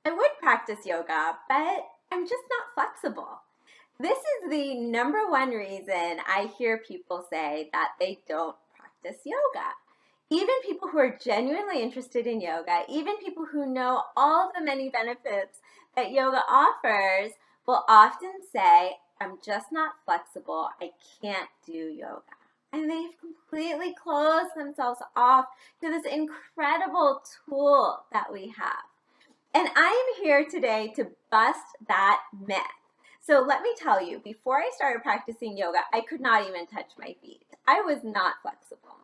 I would practice yoga, but I'm just not flexible. This is the number one reason I hear people say that they don't practice yoga. Even people who are genuinely interested in yoga, even people who know all the many benefits that yoga offers, will often say, I'm just not flexible. I can't do yoga. And they've completely closed themselves off to this incredible tool that we have. And I am here today to bust that myth. So let me tell you, before I started practicing yoga, I could not even touch my feet. I was not flexible.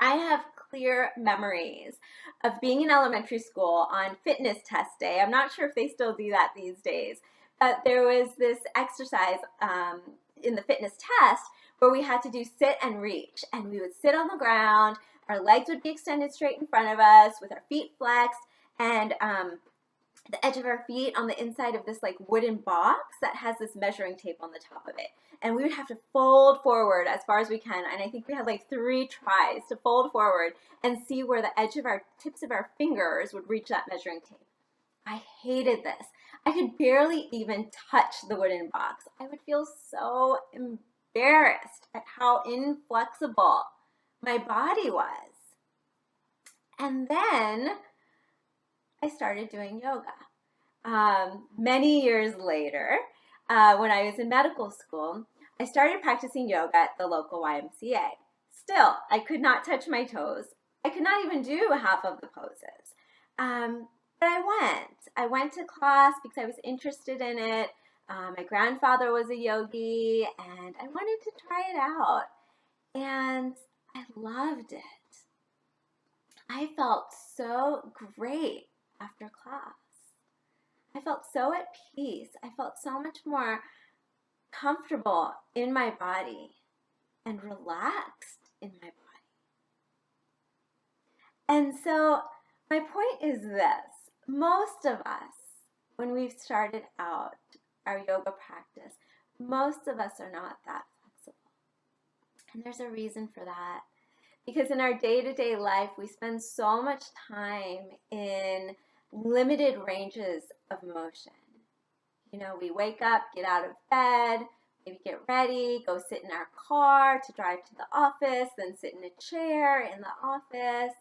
I have clear memories of being in elementary school on fitness test day. I'm not sure if they still do that these days, but there was this exercise in the fitness test where we had to do sit and reach, and we would sit on the ground, our legs would be extended straight in front of us with our feet flexed, and the edge of our feet on the inside of this like wooden box that has this measuring tape on the top of it. And we would have to fold forward as far as we can. And I think we had like 3 tries to fold forward and see where the edge of our tips of our fingers would reach that measuring tape. I hated this. I could barely even touch the wooden box. I would feel so embarrassed at how inflexible my body was. And then I started doing yoga. Many years later, when I was in medical school, I started practicing yoga at the local YMCA. Still, I could not touch my toes. I could not even do half of the poses. But I went to class because I was interested in it. My grandfather was a yogi, and I wanted to try it out. And I loved it. I felt so great after class. I felt so at peace. I felt so much more comfortable in my body and relaxed in my body. And so my point is this. Most of us, when we've started out our yoga practice, most of us are not that flexible. And there's a reason for that. Because in our day-to-day life, we spend so much time in limited ranges of motion. You know, we wake up, get out of bed, maybe get ready, go sit in our car to drive to the office, then sit in a chair in the office.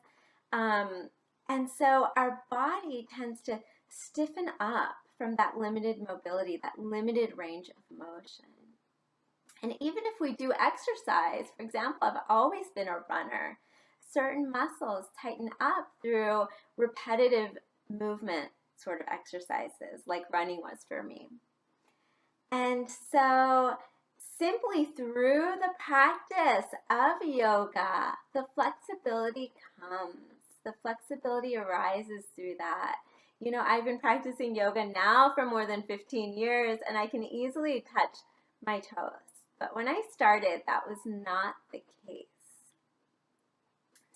And so our body tends to stiffen up from that limited mobility, that limited range of motion. And even if we do exercise, for example, I've always been a runner, certain muscles tighten up through repetitive movement sort of exercises, like running was for me. And so simply through the practice of yoga, the flexibility comes. The flexibility arises through that. You know, I've been practicing yoga now for more than 15 years, and I can easily touch my toes. But when I started, that was not the case.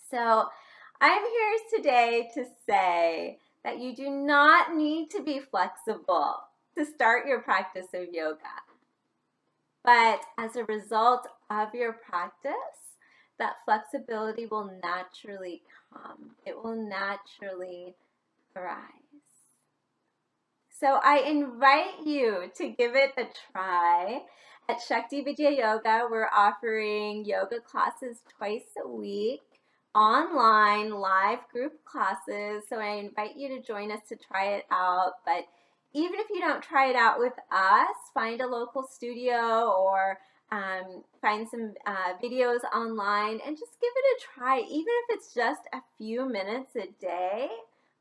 So I'm here today to say that you do not need to be flexible to start your practice of yoga. But as a result of your practice, that flexibility will naturally come. It will naturally arise. So I invite you to give it a try. At Shakti Vidya Yoga, we're offering yoga classes twice a week, online, live group classes. So I invite you to join us to try it out. But even if you don't try it out with us, find a local studio or find some videos online and just give it a try. Even if it's just a few minutes a day,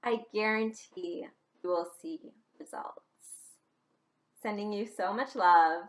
I guarantee you will see results. Sending you so much love.